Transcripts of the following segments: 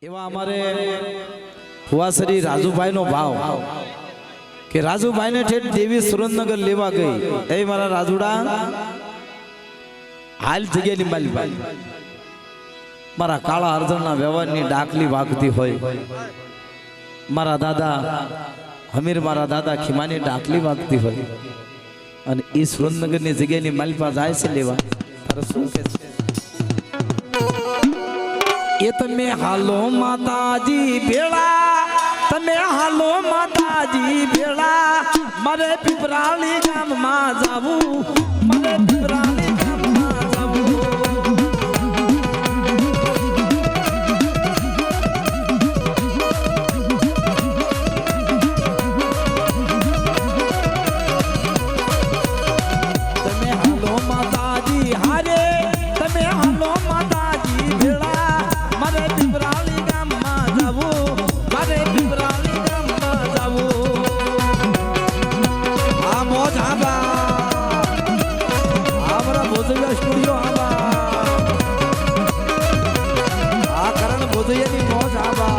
એવા અમારે ફુવાસરી રાજુભાઈ નો ભાવ કે રાજુભાઈ ને ઠેઠ દેવી સુરેન્દ્રનગર લેવા ગઈ એ મારા રાજુડા હાલ જગ્યાની માલભાઈ મારા કાળા અર્જુનના વ્યવહારની ડાકલી વાગતી હોય મારા દાદા હમીર મારા દાદા ખીમાની ડાકલી વાગતી હોય અને એ સુરેન્દ્રનગરની જગ્યાની માલપા જાય છે લેવા તારે શું કે છે એ તમે હાલો માતાજી ભેળા તમે હાલો માતાજી ભેળા મારે પીપરાળી ગામમાં જાવું મારે પીપરાળી ગામમાં જાવું તમે હાલો માતાજી હારે તમે હાલો માતાજી ભેળા મારે પીપરાળી ગામમાં જાવું મારે પીપરાળી ગામમાં જાવું આ મોજ આબા આપણા ભોજૈયા સ્ટુડિયો આબા આ કરણ ભોજૈયાની મોજ આબા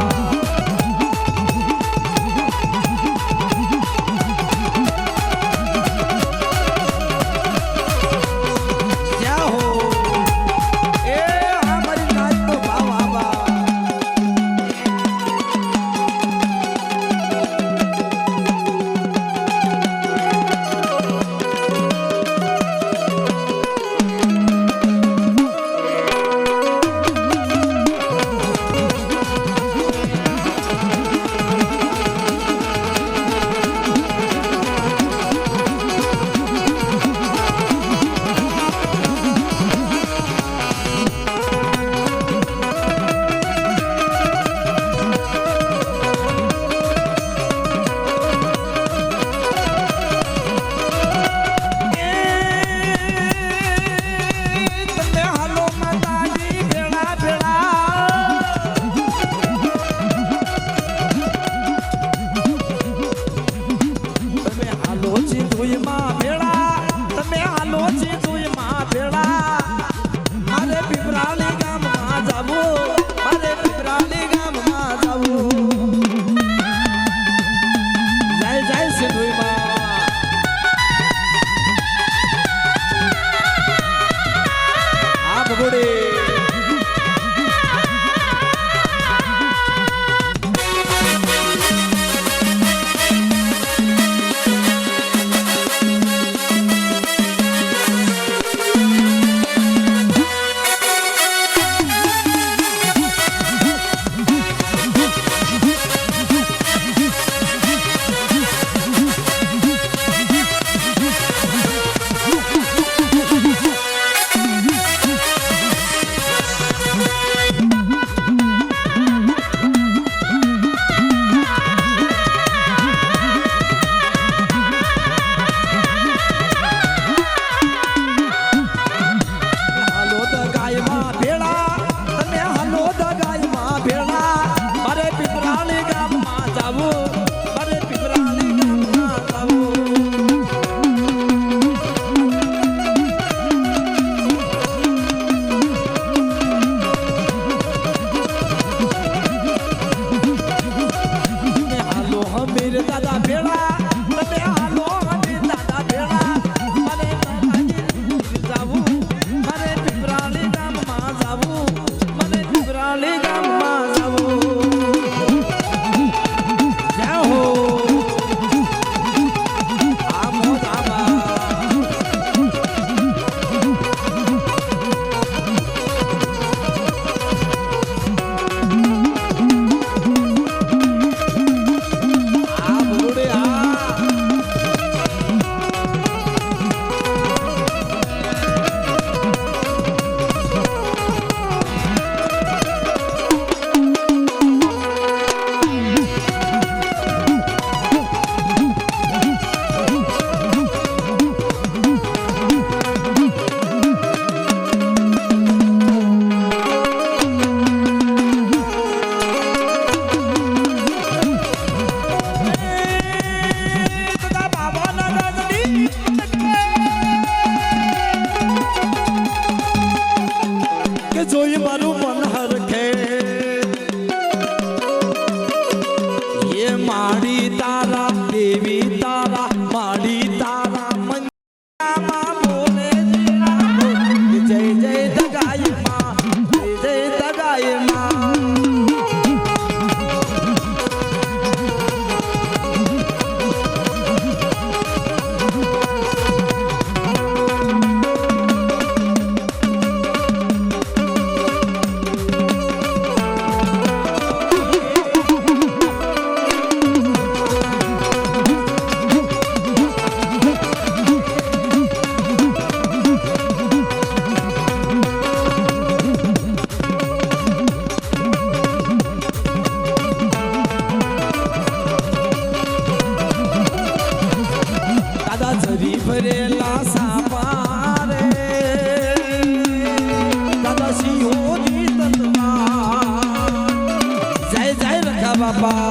બાપા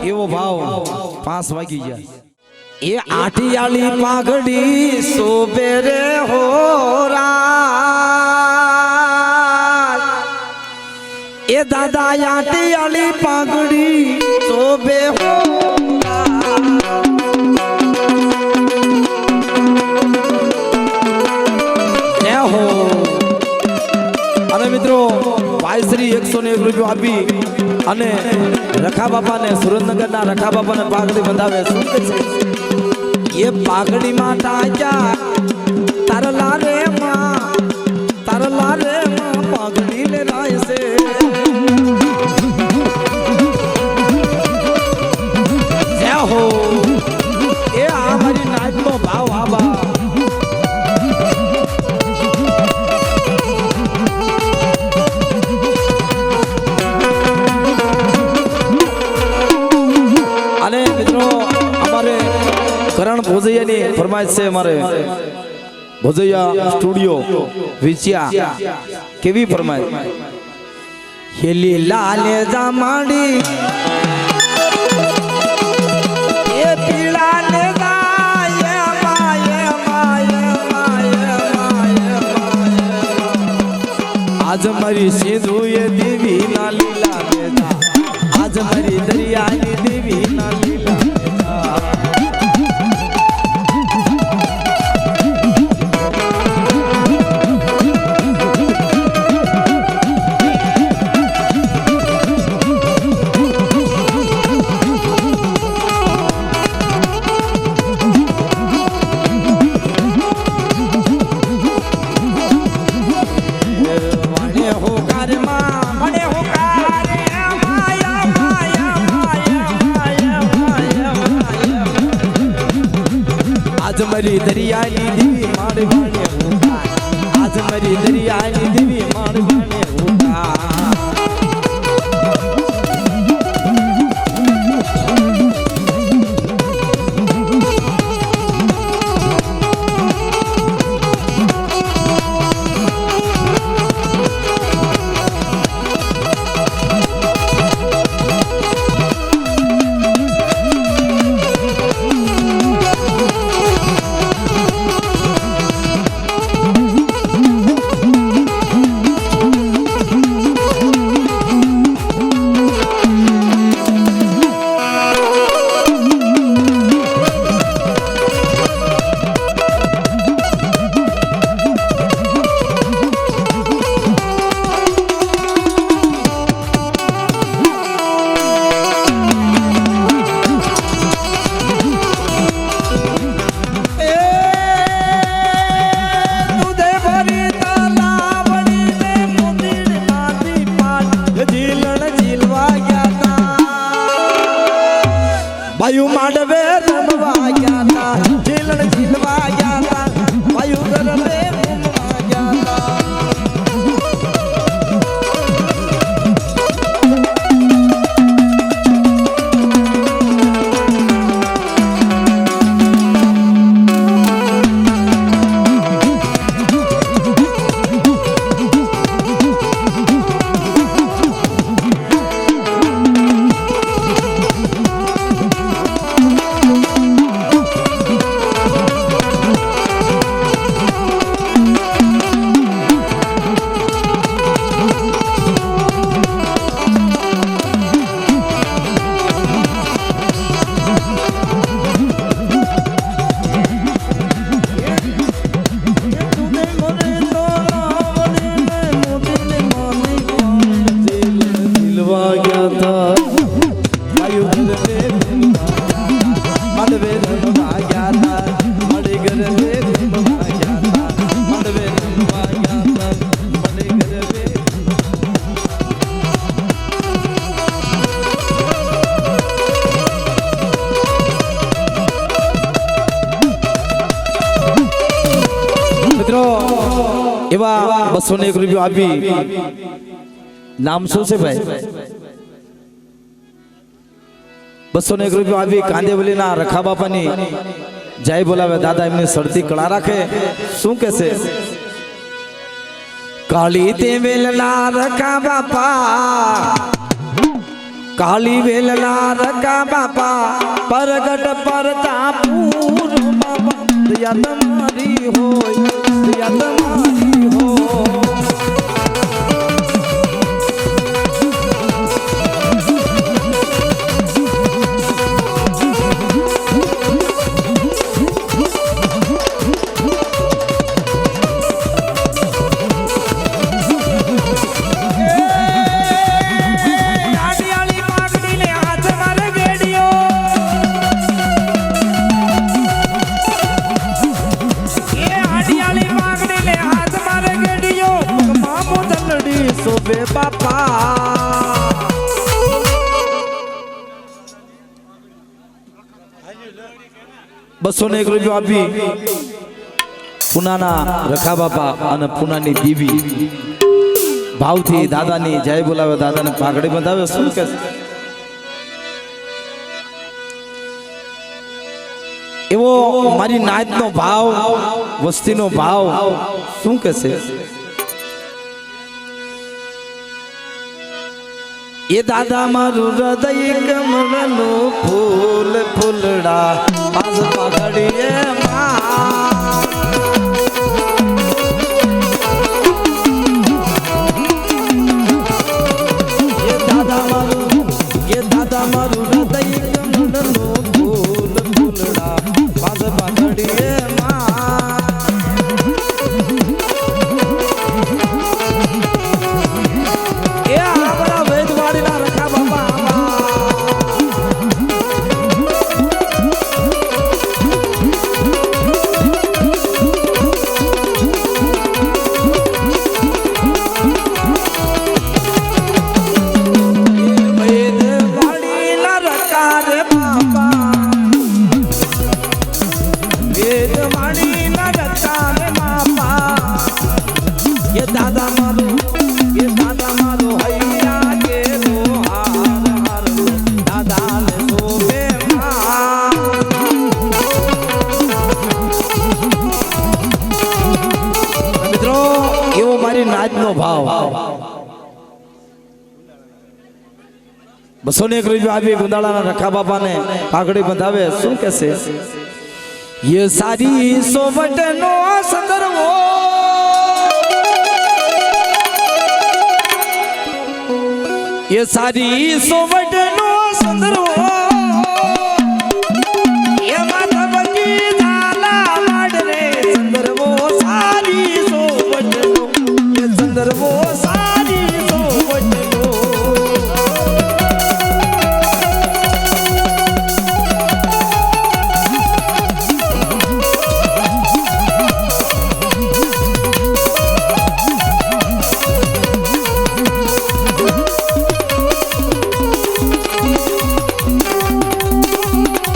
એવો ભાવ 5 વાગી ગયા એ આઠિયાળી પાઘડી શોભે રે હોરા એ દાદા આઠિયાળી પાઘડી શોભે હો અને મિત્રો ભાઈશ્રી 101 રૂપિયા આપી અને રખા બાપાને સુરેન્દ્રનગરના રખા બાપાને પાઘડી બંધાવે શું છે એ પાઘડી માં ટાજા તારલા રે માં પાઘડી લે રાય છે જય હો એ આ મારી નાચનો ભાવ આબા કરણ ભોજૈયાની ફરમાઈશ છે અમારે ભોજૈયા સ્ટુડિયો વિચિયા કેવી ફરમાઈશ હેલી લાલે જામાડી એ પીળા ને ગાય માય આજ મારી સિંધુ એ દેવી ના લીલા બેજા આજ મારી દરિયાની દેવી ના લીલા મરી દરિયાની દેવી માડવાને ઉતા આજ મરી દરિયાની દેવી માડવાને ઉતા વાયુ માંડવે રમવા ગયા તા જીલણ જીલવા ગયા તા વાયુ ગરબે રમવા ગયા તા એવા 201 રૂપિયા આપી નામ શું છે ભાઈ 201 રૂપિયા આપી કાંદેવલીના રખા બાપાની જય બોલાવે દાદા એમની સડતી કળા રાખે શું કે છે કાળી તે વેલના રખા બાપા કાળી વેલના રખા બાપા પરગટ પરતા પૂર બાબા દયા તમારી હોય દયા તમારી હોય ₹201 આપી પુનાના રખા બાપા અને પુનાની બીબી ભાવથી દાદાની જય બોલાવે દાદાને પાઘડી બંધાવે શું કે એવો મારી નાતનો ભાવ વસ્તીનો ભાવ શું કે છે એ દાદા મારું હૃદય કમળનું ફૂલ ફૂલડા પાસ પાઘડીએ એ દાદા મારું હૃદય કમળનું ફૂલ ફૂલડા પાસ પાઘડીએ નાચનો ભાવ ₹201 આપી ગુંદાળાના રખા બાપાને પાઘડી બંધાવે શું કે છે ये सारी सोवट नो संदर्भो ये सारी सोवट नो संदर्भो ये माता बंगी झाला लाडरे संदर्भो सारी सोवट नो ये संदर्भो सारी सोवट नो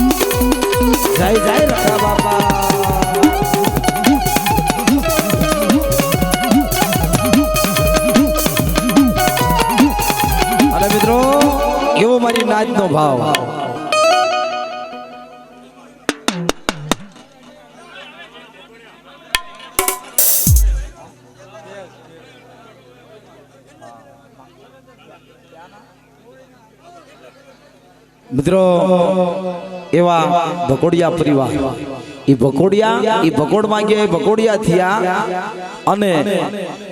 जय जय रखा बापा अरे मित्रों एवो मारी नाचनो भाव मित्रों एवा भकोड़िया परिवार ई भकोड़ मांगे भकोड़िया थिया अने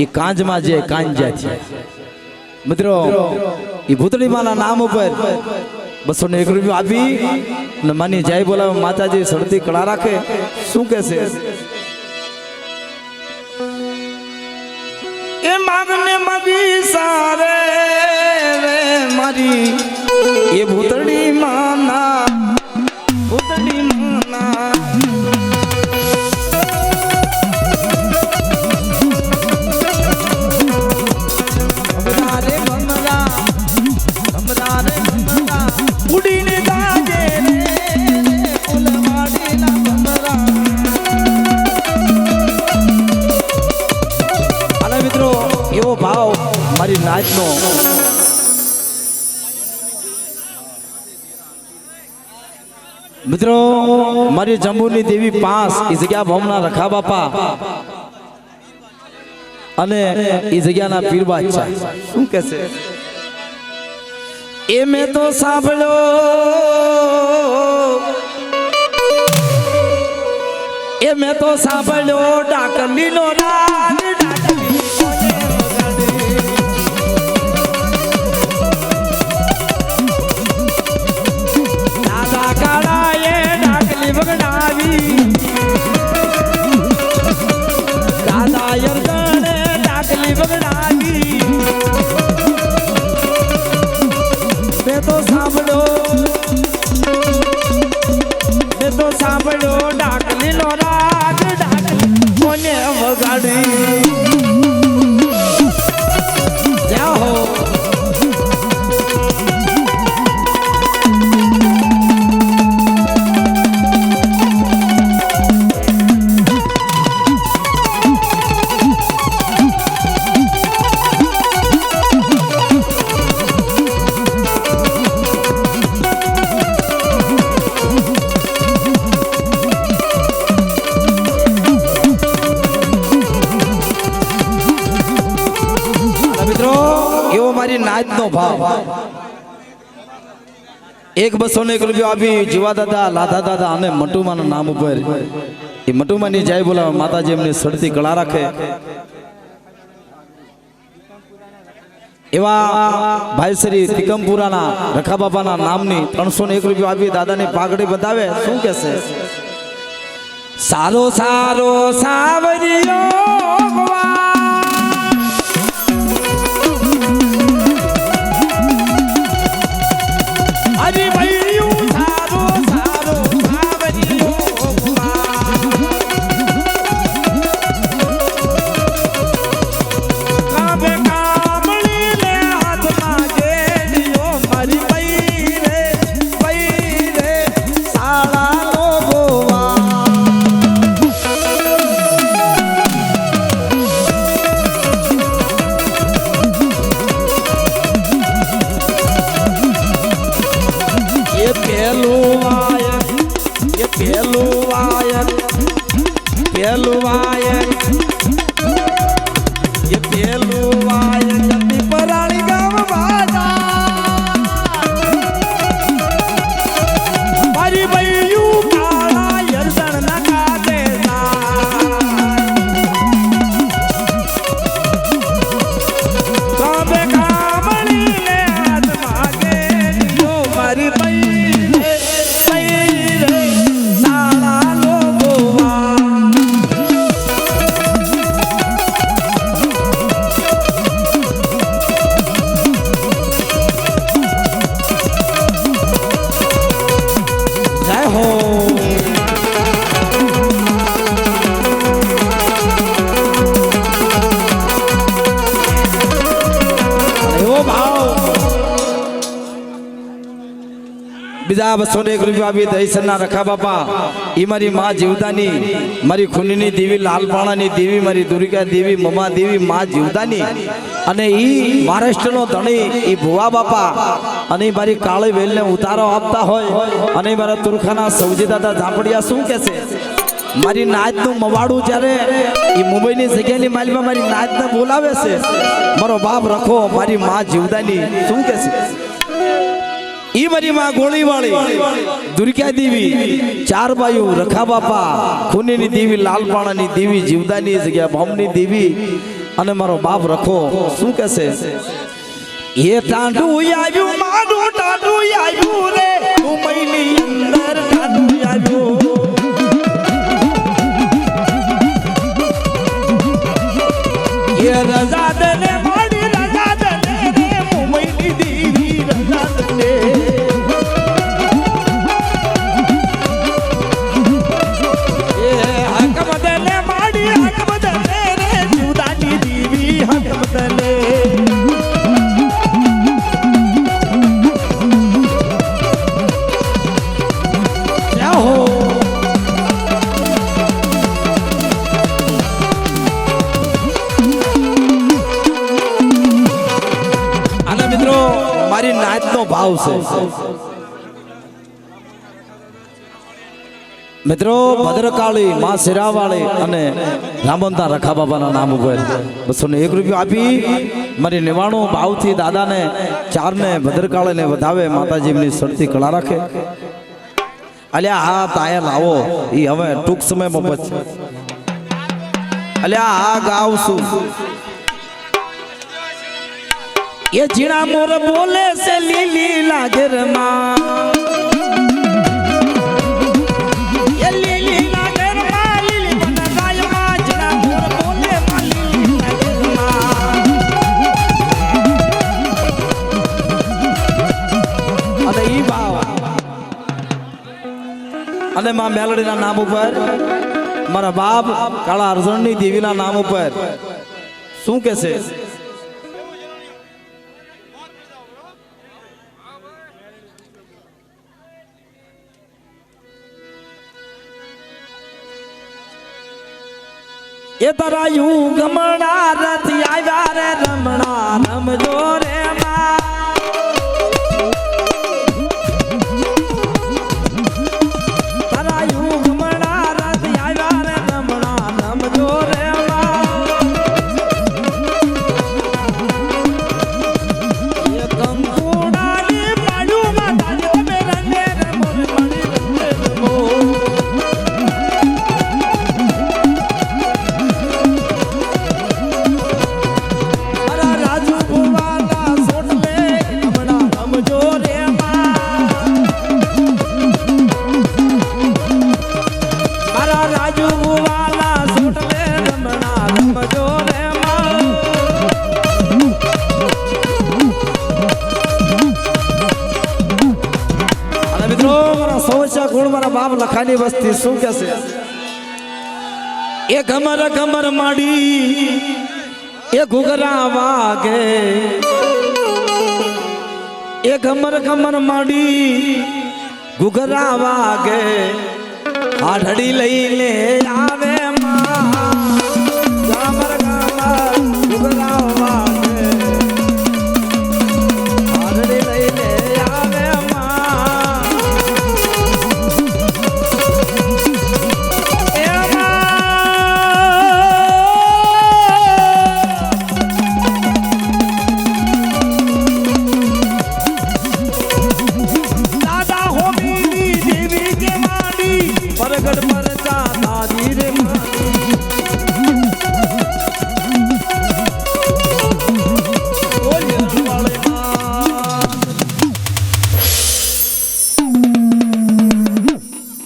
ई कांज में जे कांजा थिया मित्रों ई भूतड़ी माना नाम पर 201 रुपया आपी ने मानी जय बोला माताजी सड़ती कड़ा राखे शू कहसे ए मांगने मगी सारे रे मारी ये भूतड़ी माना भूतड़ी माना हमरारे हमरा उड़ी ने गाजे रे फुलवाड़ी ना हमरा अरे मित्रों एवो भाव मारी नाचनो મિત્રો મારી જંબુની દેવી 5 એ જગ્યા ભમના રખા બાપા અને એ જગ્યાના પીર બાદશાહ શું કહે છે એ મેં તો સાંભળ્યો એ મેં તો સાંભળ્યો ડાકલીનો રાગ દાદા કાળા એ ડાકલી વગડાવી દાદા યરદણે ડાકલી વગડાવી મેં તો સાંભળ્યો ડાકલીનો રાગ ડાકલી કોને વગાડી જ્યાં હો નાચનો ભાવ 100 રૂપિયા આપી જીવા દાદા લાધા દાદા અને મટુમાના નામ ઉપર એ મટુમાની જય બોલાવે માતાજી એમની સડતી કળા રાખે એવા ભાઈ શ્રી તિકમપુરાના રખા બાપાના નામની 301 રૂપિયા આપી દાદાની પાઘડી બતાવે શું કહેશે સારો સારો સાવરિયો બીજા 201 રૂપિયા આપી દહીસરના રખા બાપા ઈ મારી માં જીવદાની મારી ખૂનીની દેવી લાલપાણાની દેવી મારી દુર્ગા દેવી મમા દેવી માં જીવદાની અને ઈ મહારાષ્ટ્રનો ધણી ઈ ભુવા બાપા અને મારી કાળી વેલને ઉતારો આપતા હોય અને મારા તુરખાના સૌજી દાદા ઝાપડિયા શું કહેશે મારી નાચનું મવાડું જ્યારે ઈ મુંબઈની જગ્યાની માલમાં મારી નાચને બોલાવે છે મારો બાપ રખો મારી માં જીવદાની શું કહેશે ઈ મારી માં ગોળીવાળી દુર્ગા દેવી ચાર બાયુ રખા બાપા ખૂનીની દેવી લાલપાણાની દેવી જીવદાની જગ્યા ભમની દેવી અને મારો બાપ રખો શું કહેશે એ ટાંડું આવ્યું મારું ટાંડું આવ્યું રે મુંબઈની અંદર ટાંડું આવ્યું એ રજા દને મારી રજા દને રે મુંબઈની દેવી રજા દને મારી નાચનો ભાવ છે મિત્રો ભદ્રકાળી માં શિરાવાળી અને રામંતા રખા બાબાના નામ ઉપર 201 રૂપિયા આપી મારી 99 ભાવથી દાદાને ચારને ભદ્રકાળીને વધાવે માતાજીની સડતી કળા રાખે. અલ્યા આ તાયા લાવો ઈ હવે ટૂંક સમયમાં પછી અલ્યા આ ગાવશું એ જીણા મોર બોલે છે લીલી લાગર માં અને માં મેલડીના નામ ઉપર મારા બાપ કાળા અર્જુનની દેવીના નામ ઉપર શું કે છે? એ તારા યુ ગમણા રથી આવ્યા રે રમણા રમજો રે બાપ લખાની વસ્તી શું કે છે? એ ઘમર ઘમર માડી એ ઘુઘરા વાગે એ ઘમર ઘમર માડી ઘુઘરા વાગે આઢડી લઈને આવે માં ઘમર ઘમર ઘુઘરા વાગે આઢડી લઈને આવે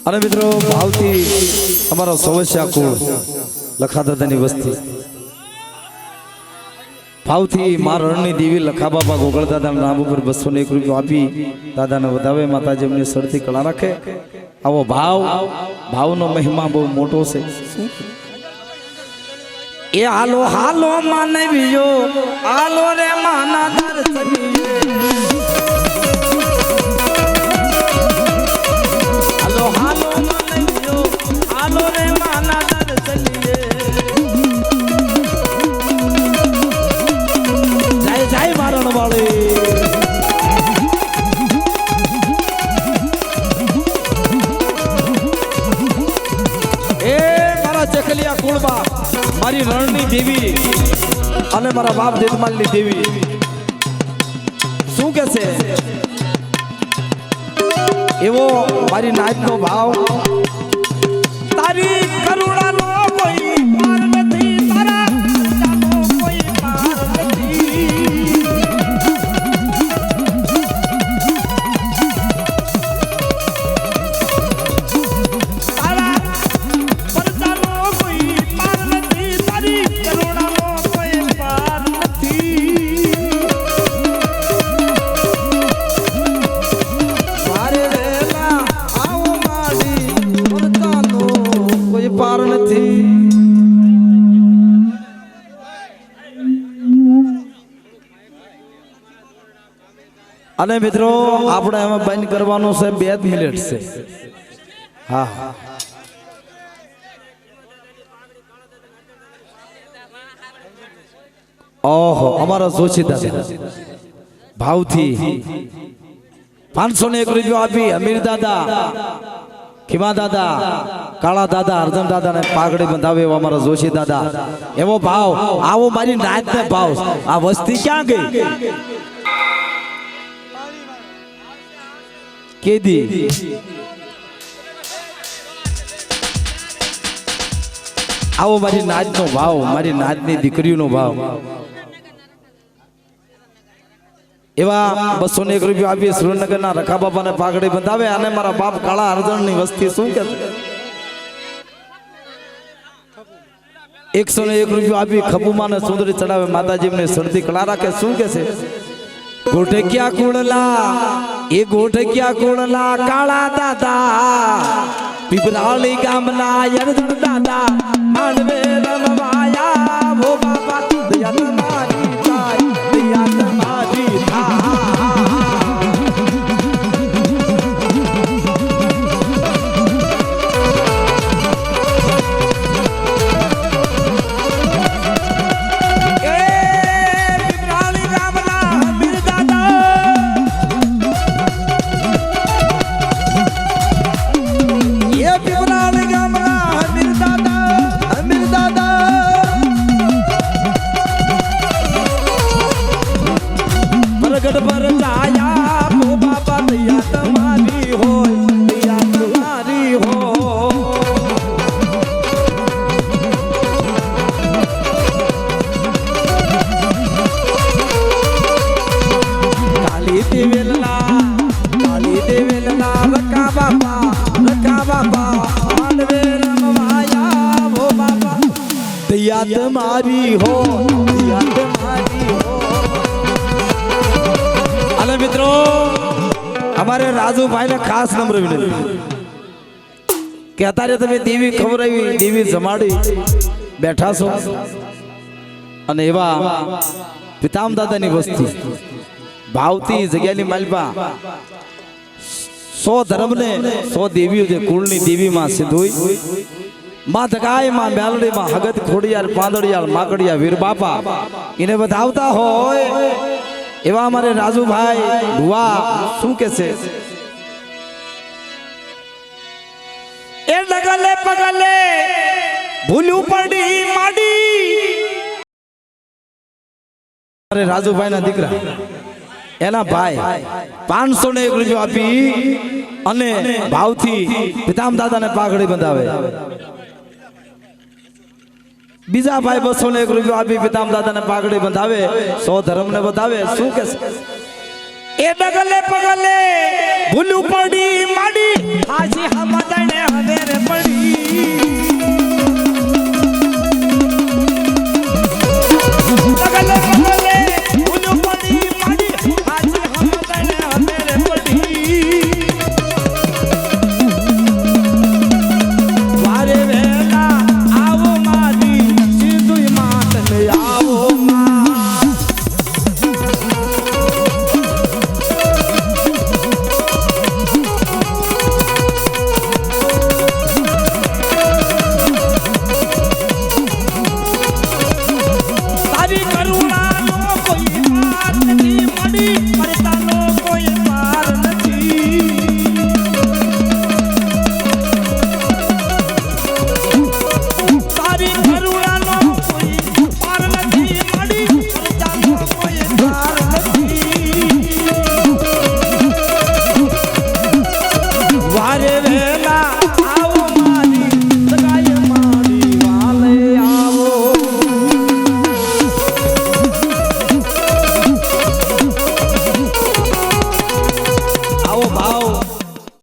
અને મિત્રો ભાવથી અમારો સવસ્યા કુળ લખા દાદાની વસ્તી ભાવથી મારા રણની દેવી લખા બાબા ગોગળ દાદાના નામ ઉપર 201 રૂપિયા આપી દાદાને વધાવે માતાજી એમની સડતી કળા રાખે. આવો ભાવનો મહિમા બહુ મોટો છે. એ હાલો હાલો માનવીઓ હાલો રે માના દર્શનીએ હાલો હાલો માનવીઓ હાલો રે માના દર્શનીએ જય જય મારણ વાળી ચકલિયા કુળમાં મારી રણની દેવી અને મારા બાપ દેવમાલની દેવી શું કે છે? એવો મારી નાયકનો ભાવ તારી કરુણાનો કોઈ પાર નથી તારા કરુણાનો કોઈ પાર નથી અને મિત્રો આપણે એમાં બંધ કરવાનું છે 2 મિનિટ છે. હા ઓહો અમારા જોશી દાદા ભાવથી 501 રૂપિયા આપી અમીર દાદા ખીમા દાદા, કાળા દાદા, અર્જુન દાદા ને પાઘડી બંધાવે એવો અમારો જોશી દાદા, એવો ભાવ, આવો મારી નાચ ને ભાવ. આ વસ્તી ક્યાં ગઈ? કેદી આવો મારી નાચ નો ભાવ, મારી નાચની દીકરીનો ભાવ. એવા 201 રૂપિયા આપી સુરેન્દ્રનગરના રખા બાપાને પાઘડી બંધાવે. અને મારા બાપ કાળા અર્જુનની વસ્તી શું કે 101 રૂપિયા આપી ખબુમાને સુંદરી ચડાવે. માતાજીને શરદી કળા રાખે. શું કે છે? ગોઠક્યા કુળલા, એ ગોઠક્યા કુળલા કાળા દાદા, પીપરાળી ગામના અર્જુન દાદા, માંડવે રમવાયા. ભો બાપા દયા તમારી થાય, દયા તમારી થાય. તમારી હો, તમારી હો. અલે મિત્રો, અમારે રાજુભાઈ ને ખાસ નમ્ર વિનંતી કે અત્યારે તમે દેવી ખવડાવી, દેવી જમાડી બેઠા છો, અને એવા પિતામ દાદાની વસ્તી ભાવતી જગ્યાની માલપા 100 ધર્મને 100 દેવીઓ જે કુળની દેવીમાં સિંધુઈ માં ધગાય, માં મેલડી, માં હગત, ખોડિયાર, પાંદડિયાર, માકડિયા, વીર બાપા એને વધાવતા હોય એવા અમારે રાજુભાઈ ભુવા શું કે છે? એ ડગલે પગલે ભૂલ્યું પડી માડી. અરે રાજુભાઈ ના દીકરા એના ભાઈ 501 રૂપિયા આપી અને ભાવથી પિતામ દાદાને પાઘડી બંધાવે. બીજા ભાઈ 201 રૂપિયા આપી પિતામ દાદાને પાઘડી બંધાવે, 100 ધર્મને બતાવે. શું કે એ ડગલે પગલે ભૂલું પડી